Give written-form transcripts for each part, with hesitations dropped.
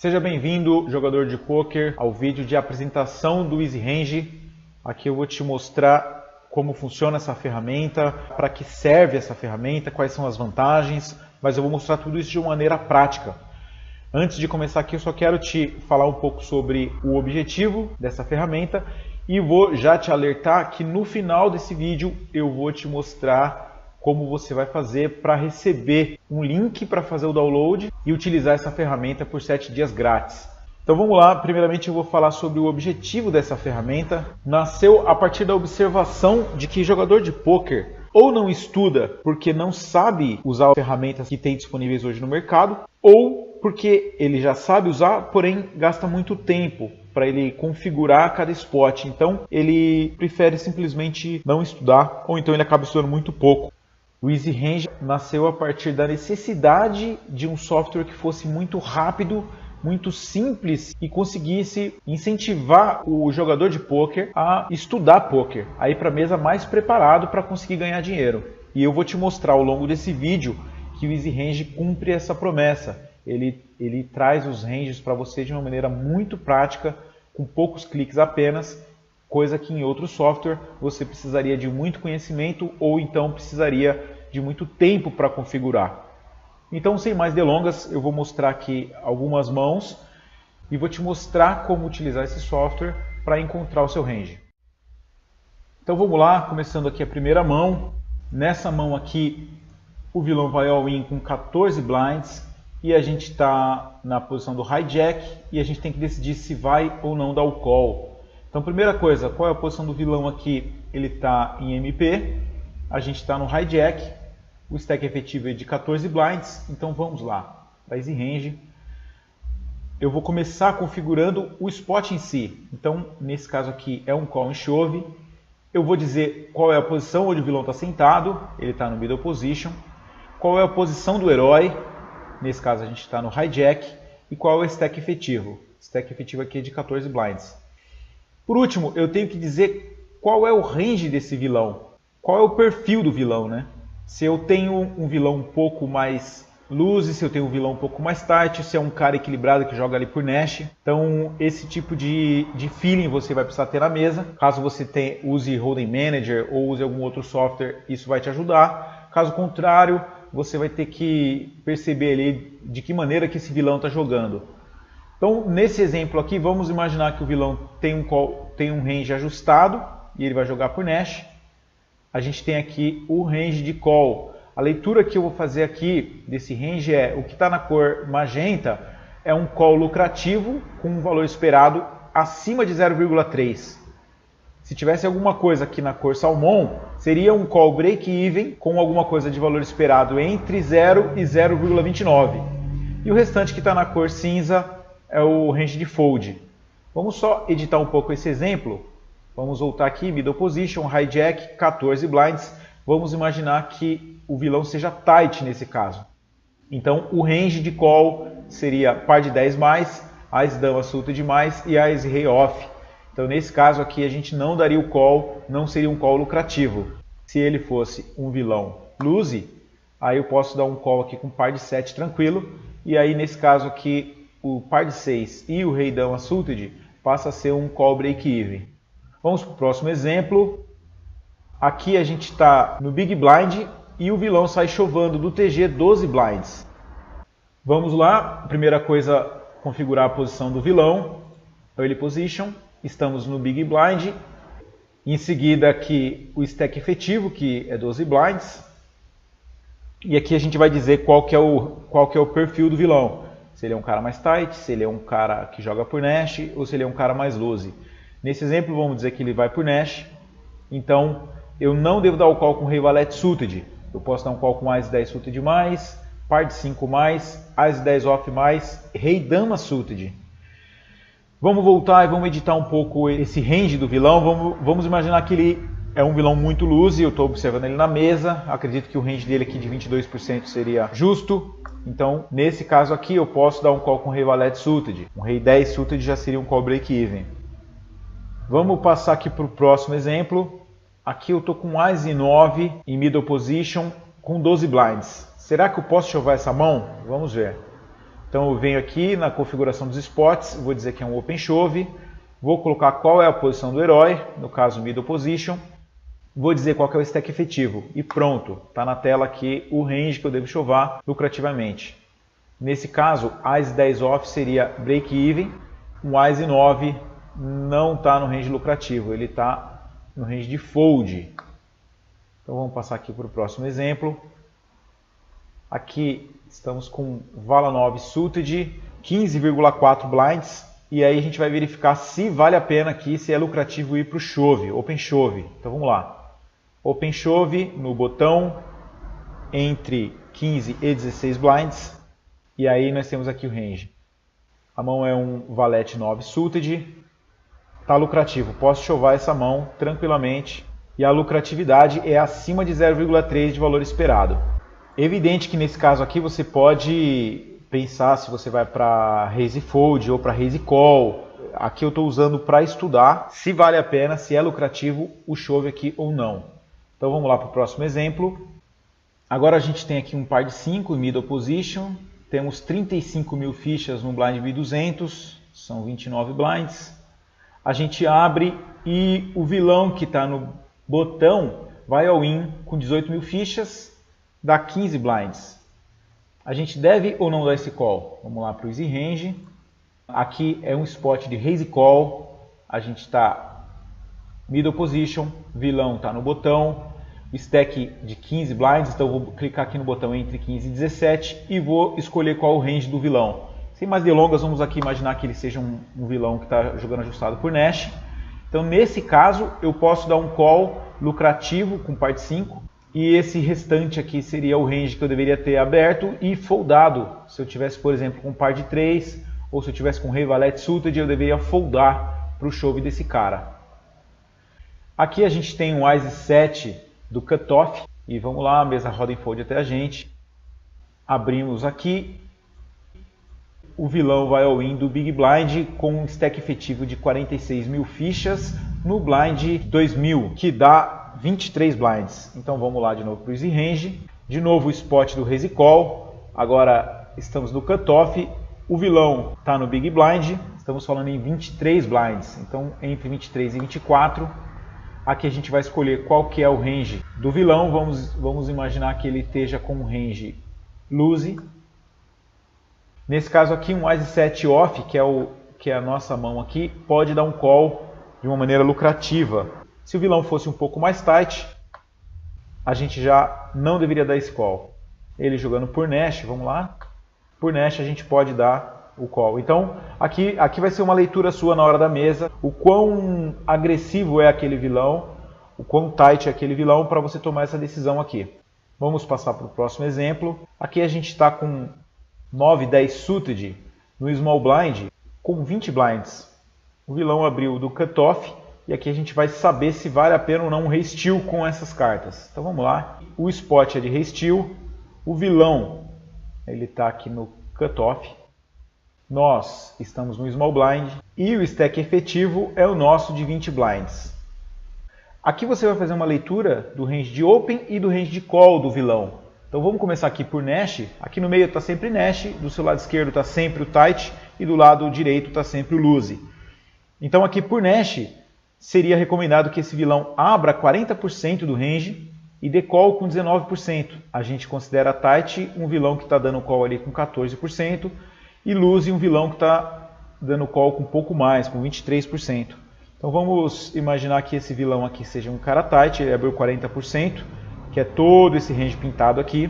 Seja bem-vindo, jogador de pôquer, ao vídeo de apresentação do EasyRange. Aqui eu vou te mostrar como funciona essa ferramenta, para que serve essa ferramenta, quais são as vantagens, mas eu vou mostrar tudo isso de uma maneira prática. Antes de começar aqui, eu só quero te falar um pouco sobre o objetivo dessa ferramenta e vou já te alertar que no final desse vídeo eu vou te mostrar como você vai fazer para receber um link para fazer o download e utilizar essa ferramenta por 7 dias grátis. Então vamos lá, primeiramente eu vou falar sobre o objetivo dessa ferramenta. Nasceu a partir da observação de que jogador de pôquer ou não estuda porque não sabe usar as ferramentas que tem disponíveis hoje no mercado, ou porque ele já sabe usar, porém gasta muito tempo para ele configurar cada spot. Então ele prefere simplesmente não estudar, ou então ele acaba estudando muito pouco. O EasyRange nasceu a partir da necessidade de um software que fosse muito rápido, muito simples e conseguisse incentivar o jogador de pôquer a estudar pôquer, a ir para a mesa mais preparado para conseguir ganhar dinheiro. E eu vou te mostrar ao longo desse vídeo que o EasyRange cumpre essa promessa. Ele traz os ranges para você de uma maneira muito prática, com poucos cliques apenas, coisa que em outro software você precisaria de muito conhecimento ou então precisaria de muito tempo para configurar. Então, sem mais delongas, eu vou mostrar aqui algumas mãos e vou te mostrar como utilizar esse software para encontrar o seu range. Então vamos lá, começando aqui a primeira mão. Nessa mão aqui, o vilão vai all-in com 14 blinds e a gente está na posição do hijack e a gente tem que decidir se vai ou não dar o call. Então, primeira coisa, qual é a posição do vilão aqui? Ele está em MP, a gente está no hijack, o stack efetivo é de 14 blinds, então vamos lá, para EasyRange. Eu vou começar configurando o spot em si. Então, nesse caso aqui é um call em chove. Eu vou dizer qual é a posição onde o vilão está sentado, ele está no middle position. Qual é a posição do herói, nesse caso a gente está no hijack. E qual é o stack efetivo? O stack efetivo aqui é de 14 blinds. Por último, eu tenho que dizer qual é o range desse vilão. Qual é o perfil do vilão, né? Se eu tenho um vilão um pouco mais loose, se eu tenho um vilão um pouco mais tight, se é um cara equilibrado que joga ali por Nash. Então, esse tipo de feeling você vai precisar ter na mesa. Caso você use Hold'em Manager ou use algum outro software, isso vai te ajudar. Caso contrário, você vai ter que perceber ali de que maneira que esse vilão está jogando. Então, nesse exemplo aqui, vamos imaginar que o vilão tem um range ajustado e ele vai jogar por Nash. A gente tem aqui o range de call. A leitura que eu vou fazer aqui desse range é o que está na cor magenta é um call lucrativo com um valor esperado acima de 0,3. Se tivesse alguma coisa aqui na cor salmão, seria um call break-even com alguma coisa de valor esperado entre 0 e 0,29. E o restante que está na cor cinza é o range de fold. Vamos só editar um pouco esse exemplo. Vamos voltar aqui, middle position, hijack, 14 blinds. Vamos imaginar que o vilão seja tight nesse caso. Então o range de call seria par de 10 mais, as damas suited mais e as rei off. Então nesse caso aqui a gente não daria o call, não seria um call lucrativo. Se ele fosse um vilão loose, aí eu posso dar um call aqui com par de 7 tranquilo. E aí nesse caso aqui o par de 6 e o rei dama suited passa a ser um call break-even. Vamos para o próximo exemplo. Aqui a gente está no Big Blind e o vilão sai chovando do TG 12 blinds. Vamos lá. Primeira coisa, configurar a posição do vilão. Early Position. Estamos no Big Blind. Em seguida aqui o stack efetivo, que é 12 blinds. E aqui a gente vai dizer qual que é o perfil do vilão. Se ele é um cara mais tight, se ele é um cara que joga por Nash ou se ele é um cara mais loose. Nesse exemplo, vamos dizer que ele vai por Nash. Então, eu não devo dar o call com rei valete suited. Eu posso dar um call com as 10 suited mais, par de 5 mais, as 10 off mais, rei dama suited. Vamos voltar e vamos editar um pouco esse range do vilão. Vamos imaginar que ele é um vilão muito loose. Eu estou observando ele na mesa. Acredito que o range dele aqui de 22% seria justo. Então, nesse caso aqui, eu posso dar um call com rei valete suited. Um rei 10 suited já seria um call break-even. Vamos passar aqui para o próximo exemplo. Aqui eu estou com as e 9 em middle position com 12 blinds. Será que eu posso chover essa mão? Vamos ver. Então eu venho aqui na configuração dos spots, vou dizer que é um open shove, vou colocar qual é a posição do herói, no caso middle position, vou dizer qual que é o stack efetivo e pronto, está na tela aqui o range que eu devo chovar lucrativamente. Nesse caso, Ice 10 off seria break even, um Ice 9 não está no range lucrativo, ele está no range de fold. Então vamos passar aqui para o próximo exemplo. Aqui estamos com Vala 9 suited, 15,4 blinds. E aí a gente vai verificar se vale a pena aqui, se é lucrativo ir para o shove, open shove. Então vamos lá. Open shove no botão entre 15 e 16 blinds. E aí nós temos aqui o range. A mão é um valete 9 suited. Está lucrativo, posso chovar essa mão tranquilamente. E a lucratividade é acima de 0,3 de valor esperado. Evidente que nesse caso aqui você pode pensar se você vai para raise fold ou para raise call. Aqui eu estou usando para estudar se vale a pena, se é lucrativo o shove aqui ou não. Então vamos lá para o próximo exemplo. Agora a gente tem aqui um par de 5 em middle position. Temos 35 mil fichas no blind 1200, são 29 blinds. A gente abre e o vilão que está no botão vai all in com 18 mil fichas, dá 15 blinds. A gente deve ou não dar esse call? Vamos lá para o easy range. Aqui é um spot de raise call. A gente está middle position, vilão está no botão. Stack de 15 blinds, então eu vou clicar aqui no botão entre 15 e 17 e vou escolher qual o range do vilão. Sem mais delongas, vamos aqui imaginar que ele seja um vilão que está jogando ajustado por Nash. Então nesse caso eu posso dar um call lucrativo com par de 5 e esse restante aqui seria o range que eu deveria ter aberto e foldado. Se eu tivesse, por exemplo, com par de 3 ou se eu tivesse com rei valete suited, eu deveria foldar para o shove desse cara. Aqui a gente tem um Ice 7 do cutoff e vamos lá, a mesa roda em fold até a gente. Abrimos aqui. O vilão vai all in do Big Blind com um stack efetivo de 46 mil fichas no blind 2000, que dá 23 blinds. Então vamos lá de novo para o easy range. De novo o spot do raise call. Agora estamos no cutoff. O vilão está no Big Blind. Estamos falando em 23 blinds. Então entre 23 e 24. Aqui a gente vai escolher qual que é o range do vilão. Vamos imaginar que ele esteja com um range loose. Nesse caso aqui, um Ice 7 off, que é a nossa mão aqui, pode dar um call de uma maneira lucrativa. Se o vilão fosse um pouco mais tight, a gente já não deveria dar esse call. Ele jogando por Nash, vamos lá. Por Nash a gente pode dar o call. Então, aqui vai ser uma leitura sua na hora da mesa. O quão agressivo é aquele vilão, o quão tight é aquele vilão para você tomar essa decisão aqui. Vamos passar para o próximo exemplo. Aqui a gente está com 9, 10 suited no small blind com 20 blinds. O vilão abriu do cutoff e aqui a gente vai saber se vale a pena ou não um raise steal com essas cartas. Então vamos lá. O spot é de raise steal. O vilão ele está aqui no cutoff. Nós estamos no small blind e o stack efetivo é o nosso de 20 blinds. Aqui você vai fazer uma leitura do range de open e do range de call do vilão. Então vamos começar aqui por Nash. Aqui no meio está sempre Nash, do seu lado esquerdo está sempre o tight e do lado direito está sempre o loose. Então aqui por Nash seria recomendado que esse vilão abra 40% do range e dê call com 19%. A gente considera tight um vilão que está dando call ali com 14% e loose um vilão que está dando call com um pouco mais, com 23%. Então vamos imaginar que esse vilão aqui seja um cara tight, ele abriu 40%. Que é todo esse range pintado aqui,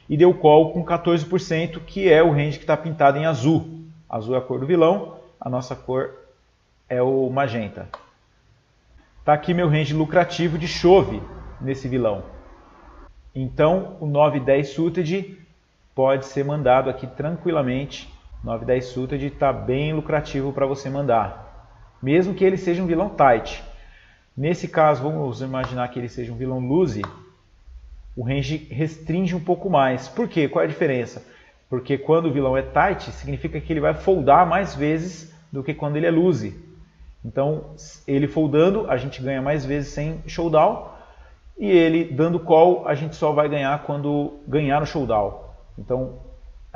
e deu call com 14%, que é o range que está pintado em azul. Azul é a cor do vilão, a nossa cor é o magenta. Está aqui meu range lucrativo de shove nesse vilão. Então o 9, 10 suited pode ser mandado aqui tranquilamente. 9, 10 suited está bem lucrativo para você mandar, mesmo que ele seja um vilão tight. Nesse caso, vamos imaginar que ele seja um vilão loose, o range restringe um pouco mais. Por quê? Qual é a diferença? Porque quando o vilão é tight, significa que ele vai foldar mais vezes do que quando ele é loose. Então, ele foldando, a gente ganha mais vezes sem showdown, e ele dando call, a gente só vai ganhar quando ganhar no showdown. Então,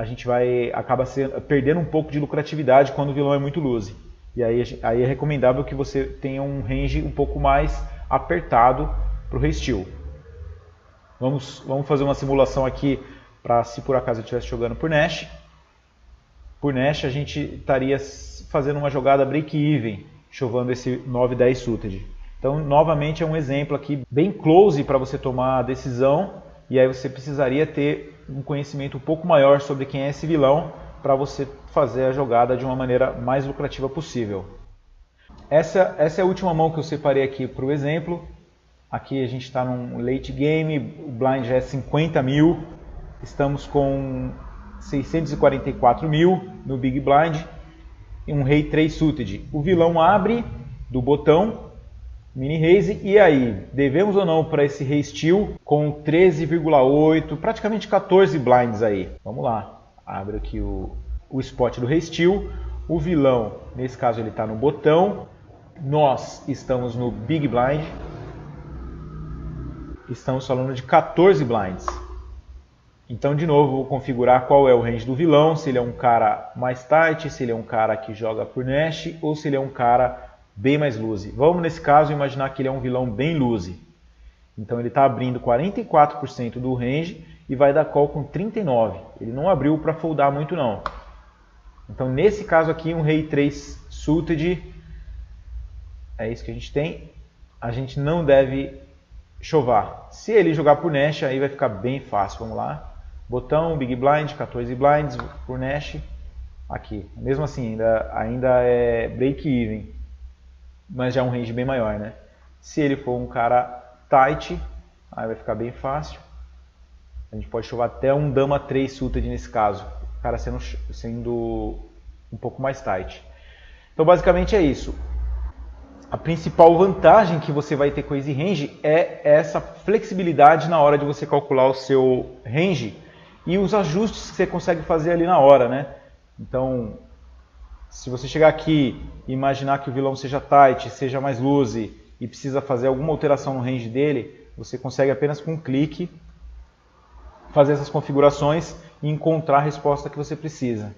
a gente acaba perdendo um pouco de lucratividade quando o vilão é muito loose. E aí é recomendável que você tenha um range um pouco mais apertado para o Haste. Vamos fazer uma simulação aqui para se por acaso eu estivesse jogando por Nash. Por Nash a gente estaria fazendo uma jogada break-even, chovando esse 9-10 suited. Então novamente é um exemplo aqui bem close para você tomar a decisão, e aí você precisaria ter um conhecimento um pouco maior sobre quem é esse vilão para você fazer a jogada de uma maneira mais lucrativa possível. Essa é a última mão que eu separei aqui para o exemplo. Aqui a gente está num late game, o blind já é 50 mil, estamos com 644 mil no Big Blind e um rei 3 suited. O vilão abre do botão, mini raise, e aí, devemos ou não para esse rei steel com 13,8, praticamente 14 blinds aí. Vamos lá, abre aqui o spot do rei steel, o vilão, nesse caso ele está no botão, nós estamos no Big Blind, estamos falando de 14 blinds. Então, de novo, vou configurar qual é o range do vilão, se ele é um cara mais tight, se ele é um cara que joga por Nash, ou se ele é um cara bem mais loose. Vamos, nesse caso, imaginar que ele é um vilão bem loose. Então, ele está abrindo 44% do range e vai dar call com 39%. Ele não abriu para foldar muito, não. Então, nesse caso aqui, um rei 3 suited, é isso que a gente tem. A gente não deve chovar. Se ele jogar por Nash, aí vai ficar bem fácil. Vamos lá. Botão, Big Blind, 14 blinds por Nash. Aqui. Mesmo assim, ainda é break-even. Mas já é um range bem maior, né? Se ele for um cara tight, aí vai ficar bem fácil. A gente pode chovar até um Dama 3 suited nesse caso. O cara sendo um pouco mais tight. Então, basicamente é isso. A principal vantagem que você vai ter com o Easy Range é essa flexibilidade na hora de você calcular o seu range e os ajustes que você consegue fazer ali na hora, né? Então, se você chegar aqui e imaginar que o vilão seja tight, seja mais loose e precisa fazer alguma alteração no range dele, você consegue apenas com um clique fazer essas configurações e encontrar a resposta que você precisa.